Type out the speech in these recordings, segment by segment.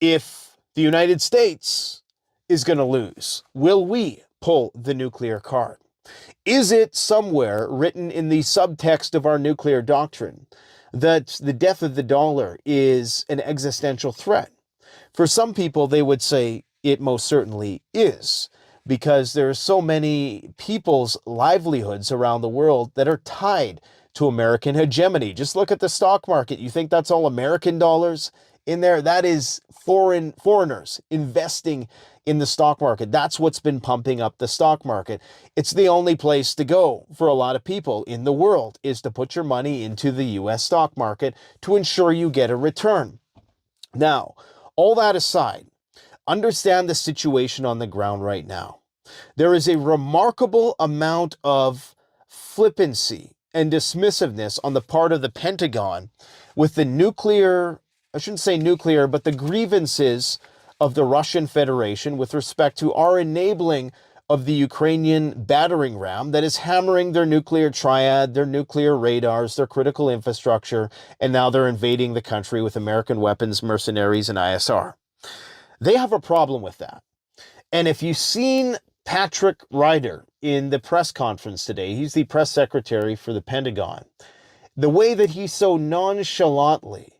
If the United States is going to lose, will we pull the nuclear card? Is it somewhere written in the subtext of our nuclear doctrine that the death of the dollar is an existential threat? For some people, they would say it most certainly is, because there are so many people's livelihoods around the world that are tied to American hegemony. Just look at the stock market. You think that's all American dollars in there? That is foreigners investing in the stock market. That's what's been pumping up the stock market. It's the only place to go for a lot of people in the world, is to put your money into the US stock market to ensure you get a return. Now, all that aside, understand the situation on the ground right now. There is a remarkable amount of flippancy and dismissiveness on the part of the Pentagon with the nuclear, I shouldn't say nuclear, but the grievances of the Russian Federation with respect to our enabling of the Ukrainian battering ram that is hammering their nuclear triad, their nuclear radars, their critical infrastructure, and now they're invading the country with American weapons, mercenaries, and ISR. They have a problem with that. And if you've seen Patrick Ryder in the press conference today, he's the press secretary for the Pentagon, the way that he so nonchalantly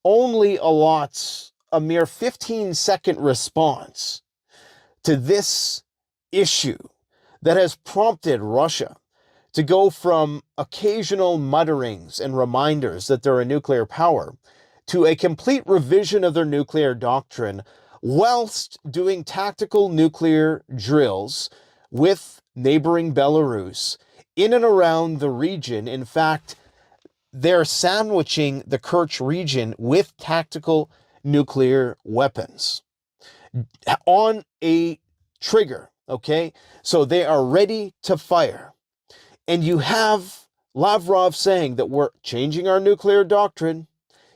only allots a mere 15-second response to this issue that has prompted Russia to go from occasional mutterings and reminders that they're a nuclear power to a complete revision of their nuclear doctrine, whilst doing tactical nuclear drills with neighboring Belarus in and around the region. In fact, they're sandwiching the Kerch region with tactical nuclear weapons on a trigger, okay? So they are ready to fire. And you have Lavrov saying that we're changing our nuclear doctrine.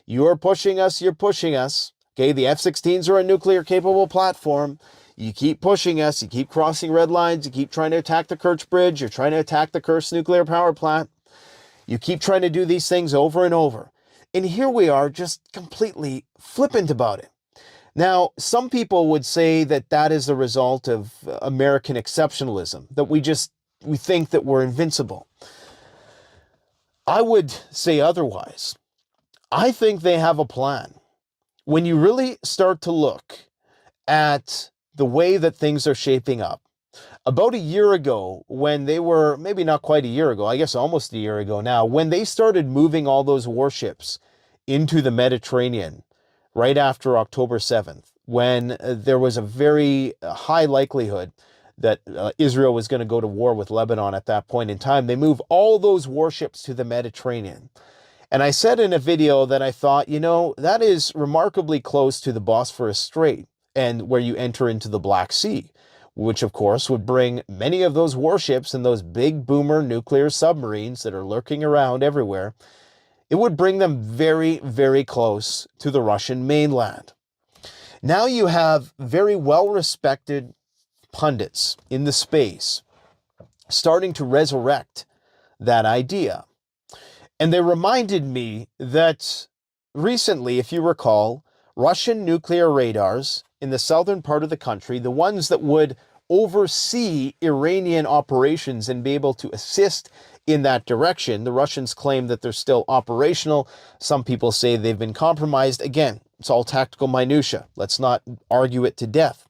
You're pushing us, you're pushing us. Okay, the F-16s are a nuclear-capable platform. You keep pushing us, you keep crossing red lines, you keep trying to attack the Kerch Bridge, you're trying to attack the Kursk nuclear power plant. You keep trying to do these things over and over. And here we are just completely flippant about it. Now, some people would say that that is the result of American exceptionalism, that we think that we're invincible. I would say otherwise. I think they have a plan. When you really start to look at the way that things are shaping up, about a year ago, when they were, maybe not quite a year ago, I guess almost a year ago now, when they started moving all those warships into the Mediterranean right after October 7th, when there was a very high likelihood that Israel was going to go to war with Lebanon at that point in time, they moved all those warships to the Mediterranean. And I said in a video that I thought, that is remarkably close to the Bosphorus Strait and where you enter into the Black Sea, which of course would bring many of those warships and those big boomer nuclear submarines that are lurking around everywhere. It would bring them very, very close to the Russian mainland. Now you have very well-respected pundits in the space starting to resurrect that idea. And they reminded me that recently, if you recall, Russian nuclear radars in the southern part of the country, the ones that would oversee Iranian operations and be able to assist in that direction, the Russians claim that they're still operational. Some people say they've been compromised. Again, it's all tactical minutia. Let's not argue it to death.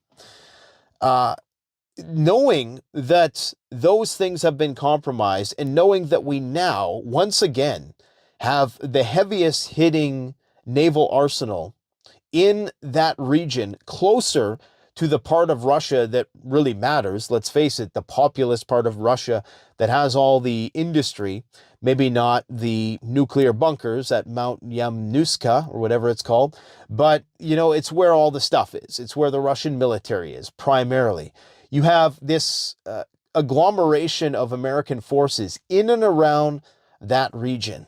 Knowing that those things have been compromised and knowing that we now, once again, have the heaviest hitting naval arsenal in that region, closer to the part of Russia that really matters. Let's face it, the populous part of Russia that has all the industry, maybe not the nuclear bunkers at Mount Yamnuska or whatever it's called, but, it's where all the stuff is. It's where the Russian military is, primarily. You have this agglomeration of American forces in and around that region.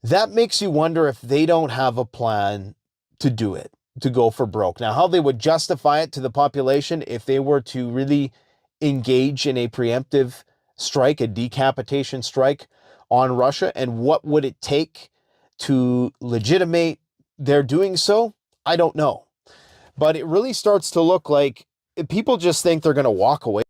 That makes you wonder if they don't have a plan to do it, to go for broke. Now, how they would justify it to the population if they were to really engage in a preemptive strike, a decapitation strike on Russia, and what would it take to legitimate their doing so? I don't know. but it really starts to look like people just think they're going to walk away